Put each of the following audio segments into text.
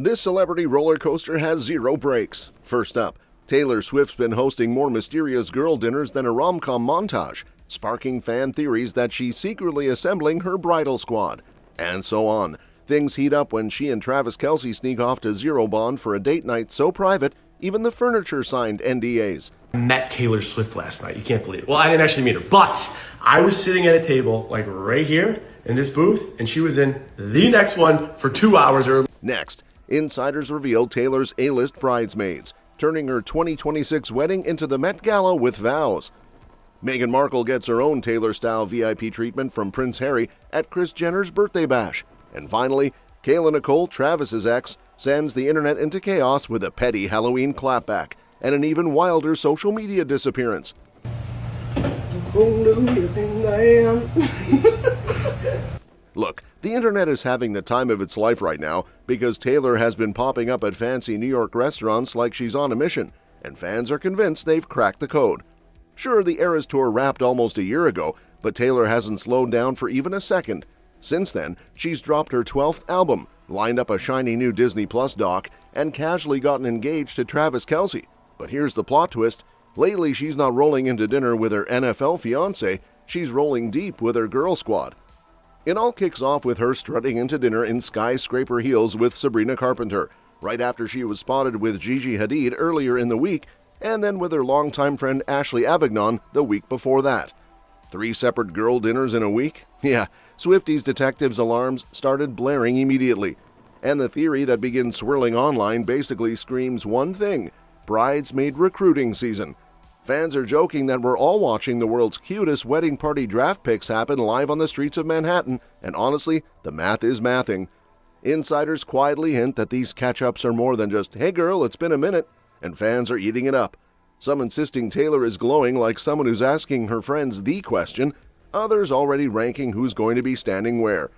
This celebrity roller coaster has zero breaks. First up, Taylor Swift's been hosting more mysterious girl dinners than a rom-com montage, sparking fan theories that she's secretly assembling her bridal squad. And so on. Things heat up when she and Travis Kelce sneak off to Zero Bond for a date night so private, even the furniture signed NDAs. I met Taylor Swift last night. You can't believe it. Well, I didn't actually meet her, but I was sitting at a table like right here in this booth, and she was in the next one for 2 hours early. Next, insiders reveal Taylor's A-list bridesmaids, turning her 2026 wedding into the Met Gala with vows. Meghan Markle gets her own Taylor-style VIP treatment from Prince Harry at Kris Jenner's birthday bash. And finally, Kayla Nicole, Travis's ex, sends the internet into chaos with a petty Halloween clapback and an even wilder social media disappearance. Who do you think I am? Look, the internet is having the time of its life right now because Taylor has been popping up at fancy New York restaurants like she's on a mission, and fans are convinced they've cracked the code. Sure, the Eras Tour wrapped almost a year ago, but Taylor hasn't slowed down for even a second. Since then, she's dropped her 12th album, lined up a shiny new Disney Plus doc, and casually gotten engaged to Travis Kelce. But here's the plot twist. Lately, she's not rolling into dinner with her NFL fiancé, she's rolling deep with her girl squad. It all kicks off with her strutting into dinner in skyscraper heels with Sabrina Carpenter, right after she was spotted with Gigi Hadid earlier in the week, and then with her longtime friend Ashley Avignon the week before that. 3 separate girl dinners in a week? Yeah, Swifties' detectives' alarms started blaring immediately. And the theory that begins swirling online basically screams one thing: bridesmaid recruiting season. Fans are joking that we're all watching the world's cutest wedding party draft picks happen live on the streets of Manhattan, and honestly, the math is mathing. Insiders quietly hint that these catch-ups are more than just, "Hey girl, it's been a minute," and fans are eating it up. Some insisting Taylor is glowing like someone who's asking her friends the question, others already ranking who's going to be standing where.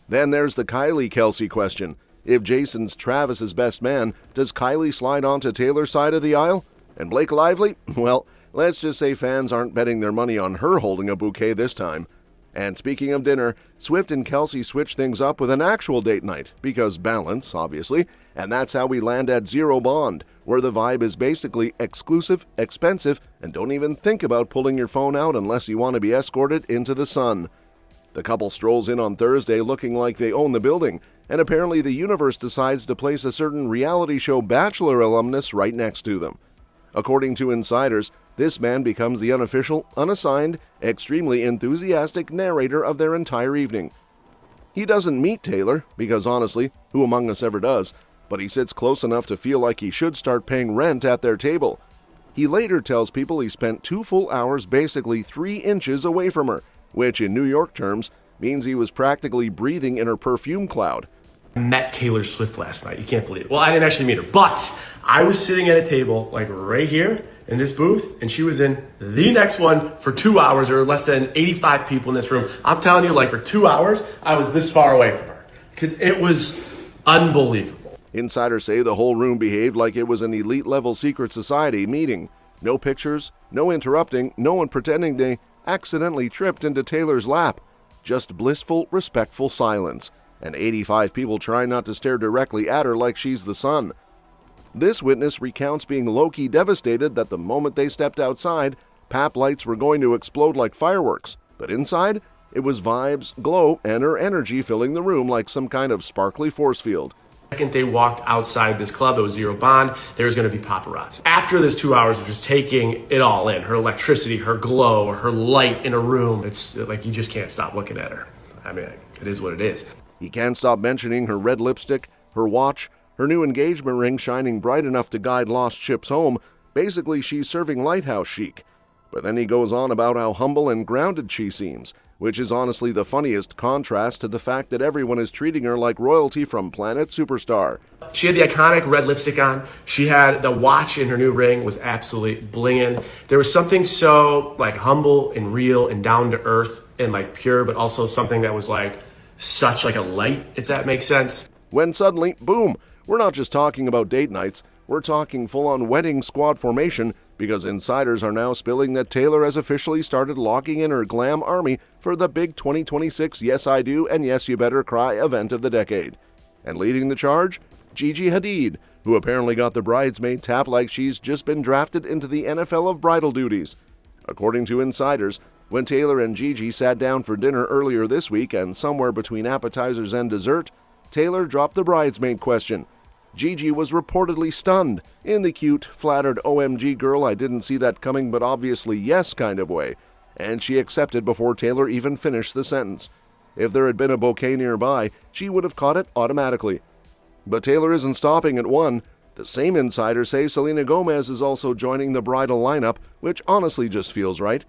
Then there's the Kayla Kelce question. If Jason's Travis's best man, does Kylie slide onto Taylor's side of the aisle? And Blake Lively? Well, let's just say fans aren't betting their money on her holding a bouquet this time. And speaking of dinner, Swift and Kelce switch things up with an actual date night, because balance, obviously, and that's how we land at Zero Bond, where the vibe is basically exclusive, expensive, and don't even think about pulling your phone out unless you want to be escorted into the sun. The couple strolls in on Thursday looking like they own the building, and apparently the universe decides to place a certain reality show Bachelor alumnus right next to them. According to insiders, this man becomes the unofficial, unassigned, extremely enthusiastic narrator of their entire evening. He doesn't meet Taylor, because honestly, who among us ever does, but he sits close enough to feel like he should start paying rent at their table. He later tells people he spent 2 full hours basically 3 inches away from her, which in New York terms means he was practically breathing in her perfume cloud. I met Taylor Swift last night. You can't believe it. Well, I didn't actually meet her, but I was sitting at a table like right here in this booth, and she was in the next one for 2 hours. There were less than 85 people in this room. I'm telling you, like for 2 hours, I was this far away from her. It was unbelievable. Insiders say the whole room behaved like it was an elite-level secret society meeting. No pictures, no interrupting, no one pretending they accidentally tripped into Taylor's lap. Just blissful, respectful silence. And 85 people try not to stare directly at her like she's the sun. This witness recounts being low-key devastated that the moment they stepped outside, pap lights were going to explode like fireworks. But inside, it was vibes, glow, and her energy filling the room like some kind of sparkly force field. The second they walked outside this club, it was Zero Bond, there was going to be paparazzi. After this 2 hours of just taking it all in, her electricity, her glow, her light in a room, it's like you just can't stop looking at her. I mean, it is what it is. He can't stop mentioning her red lipstick, her watch, her new engagement ring shining bright enough to guide lost ships home. Basically, she's serving lighthouse chic. But then he goes on about how humble and grounded she seems, which is honestly the funniest contrast to the fact that everyone is treating her like royalty from Planet Superstar. She had the iconic red lipstick on. She had the watch in her new ring was absolutely blinging. There was something so like humble and real and down to earth and like pure, but also something that was like such like a light, if that makes sense. When suddenly, boom, we're not just talking about date nights, we're talking full-on wedding squad formation, because insiders are now spilling that Taylor has officially started locking in her glam army for the big 2026 Yes I Do and Yes You Better Cry event of the decade. And leading the charge, Gigi Hadid, who apparently got the bridesmaid tap like she's just been drafted into the NFL of bridal duties. According to insiders, when Taylor and Gigi sat down for dinner earlier this week and somewhere between appetizers and dessert, Taylor dropped the bridesmaid question. Gigi was reportedly stunned, in the cute, flattered OMG girl I didn't see that coming but obviously yes kind of way, and she accepted before Taylor even finished the sentence. If there had been a bouquet nearby, she would have caught it automatically. But Taylor isn't stopping at one. The same insiders say Selena Gomez is also joining the bridal lineup, which honestly just feels right.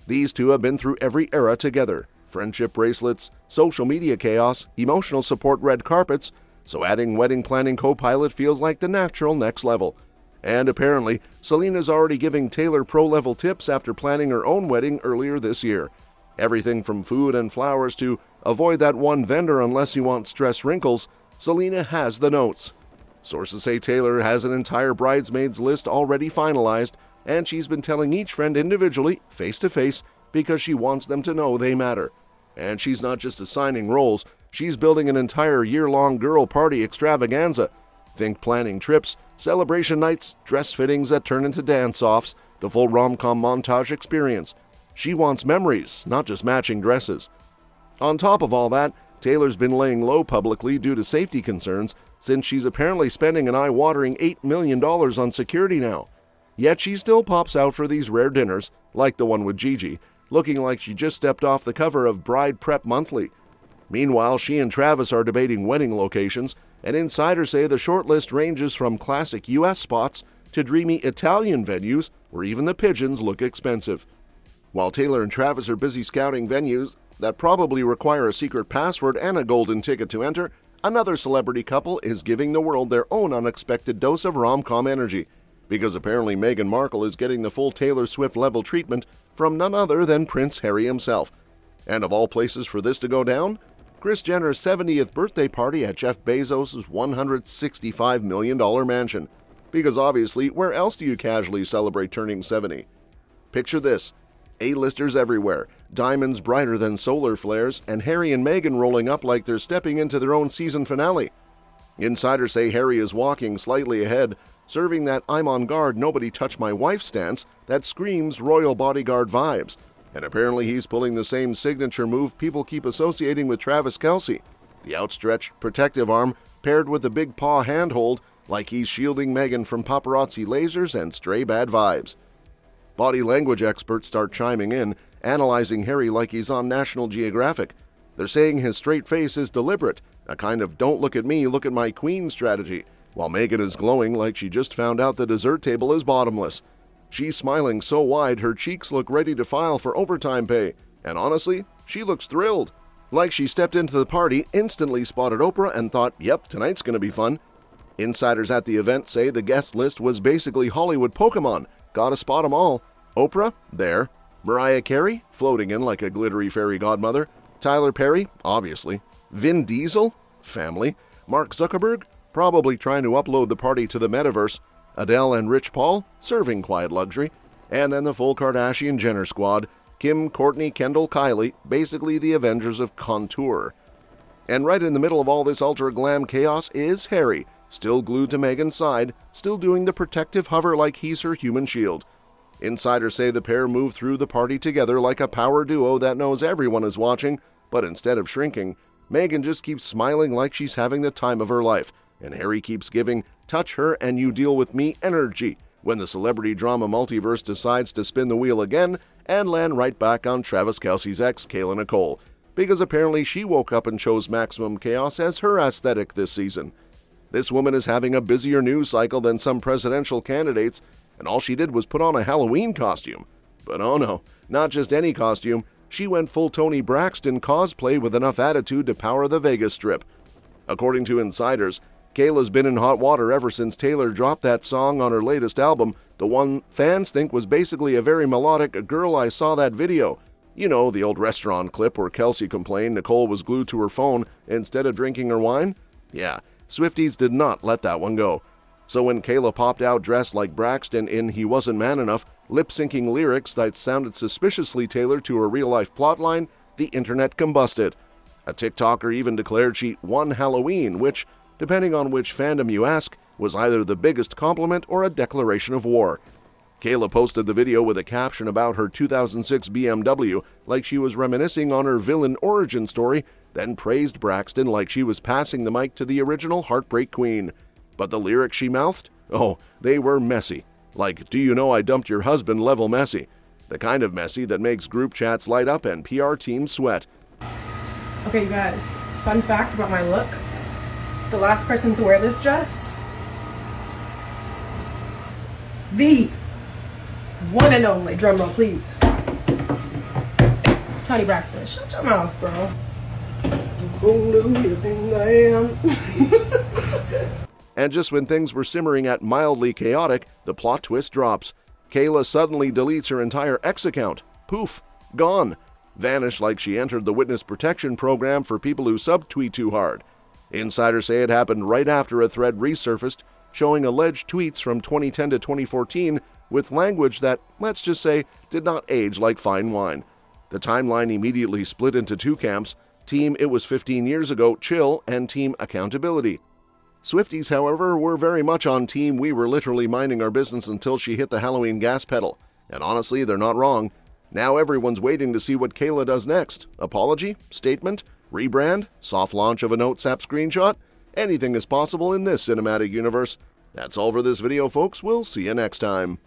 These two have been through every era together. Friendship bracelets, social media chaos, emotional support red carpets, so adding wedding planning co-pilot feels like the natural next level. And apparently, Selena's already giving Taylor pro-level tips after planning her own wedding earlier this year. Everything from food and flowers to avoid that one vendor unless you want stress wrinkles, Selena has the notes. Sources say Taylor has an entire bridesmaids list already finalized, and she's been telling each friend individually, face-to-face, because she wants them to know they matter. And she's not just assigning roles, she's building an entire year-long girl party extravaganza. Think planning trips, celebration nights, dress fittings that turn into dance-offs, the full rom-com montage experience. She wants memories, not just matching dresses. On top of all that, Taylor's been laying low publicly due to safety concerns, since she's apparently spending an eye-watering $8 million on security now. Yet she still pops out for these rare dinners, like the one with Gigi, looking like she just stepped off the cover of Bride Prep Monthly. Meanwhile, she and Travis are debating wedding locations, and insiders say the shortlist ranges from classic U.S. spots to dreamy Italian venues where even the pigeons look expensive. While Taylor and Travis are busy scouting venues that probably require a secret password and a golden ticket to enter, another celebrity couple is giving the world their own unexpected dose of rom-com energy, because apparently Meghan Markle is getting the full Taylor Swift level treatment from none other than Prince Harry himself. And of all places for this to go down, Kris Jenner's 70th birthday party at Jeff Bezos' $165 million mansion. Because obviously, where else do you casually celebrate turning 70? Picture this: A-listers everywhere, diamonds brighter than solar flares, and Harry and Meghan rolling up like they're stepping into their own season finale. Insiders say Harry is walking slightly ahead, serving that I'm on guard, nobody touch my wife stance that screams royal bodyguard vibes. And apparently he's pulling the same signature move people keep associating with Travis Kelce, the outstretched protective arm paired with the big paw handhold, like he's shielding Meghan from paparazzi lasers and stray bad vibes. Body language experts start chiming in, analyzing Harry like he's on National Geographic. They're saying his straight face is deliberate, a kind of don't look at me, look at my queen strategy, while Meghan is glowing like she just found out the dessert table is bottomless. She's smiling so wide her cheeks look ready to file for overtime pay, and honestly, she looks thrilled. Like she stepped into the party, instantly spotted Oprah and thought, yep, tonight's gonna be fun. Insiders at the event say the guest list was basically Hollywood Pokemon. Gotta spot 'em all. Oprah? There. Mariah Carey? Floating in like a glittery fairy godmother. Tyler Perry? Obviously. Vin Diesel? Family. Mark Zuckerberg? Probably trying to upload the party to the metaverse. Adele and Rich Paul? Serving quiet luxury. And then the full Kardashian Jenner squad. Kim, Kourtney, Kendall, Kylie. Basically the Avengers of Contour. And right in the middle of all this ultra-glam chaos is Harry, still glued to Meghan's side, still doing the protective hover like he's her human shield. Insiders say the pair move through the party together like a power duo that knows everyone is watching, but instead of shrinking, Meghan just keeps smiling like she's having the time of her life, and Harry keeps giving touch her and you deal with me energy when the celebrity drama multiverse decides to spin the wheel again and land right back on Travis Kelce's ex, Kayla Nicole, because apparently she woke up and chose maximum chaos as her aesthetic this season. This woman is having a busier news cycle than some presidential candidates, and all she did was put on a Halloween costume. But oh no, not just any costume, she went full Toni Braxton cosplay with enough attitude to power the Vegas Strip. According to insiders, Kayla's been in hot water ever since Taylor dropped that song on her latest album, the one fans think was basically a very melodic "Girl, I Saw That Video." You know, the old restaurant clip where Kelce complained Nicole was glued to her phone instead of drinking her wine? Yeah, Swifties did not let that one go. So when Kayla popped out dressed like Braxton in He Wasn't Man Enough, lip-syncing lyrics that sounded suspiciously tailored to her real-life plotline, the internet combusted. A TikToker even declared she won Halloween, which depending on which fandom you ask, was either the biggest compliment or a declaration of war. Kayla posted the video with a caption about her 2006 BMW like she was reminiscing on her villain origin story, then praised Braxton like she was passing the mic to the original Heartbreak Queen. But the lyrics she mouthed? Oh, they were messy. Like, do you know I dumped your husband level messy? The kind of messy that makes group chats light up and PR teams sweat. Okay, you guys, fun fact about my look. The last person to wear this dress, the one and only, drumroll please, Toni Braxton. Shut your mouth, bro. Who knew you think I am? And just when things were simmering at mildly chaotic, the plot twist drops. Kayla suddenly deletes her entire X account. Poof, gone. Vanished like she entered the witness protection program for people who subtweet too hard. Insiders say it happened right after a thread resurfaced showing alleged tweets from 2010 to 2014 with language that, let's just say, did not age like fine wine. The timeline immediately split into two camps: Team It Was 15 Years Ago Chill and Team Accountability. Swifties, however, were very much on team we were literally minding our business until she hit the Halloween gas pedal. And honestly, they're not wrong. Now everyone's waiting to see what Kayla does next. Apology? Statement? Rebrand? Soft launch of a NoteSap screenshot? Anything is possible in this cinematic universe. That's all for this video, folks. We'll see you next time.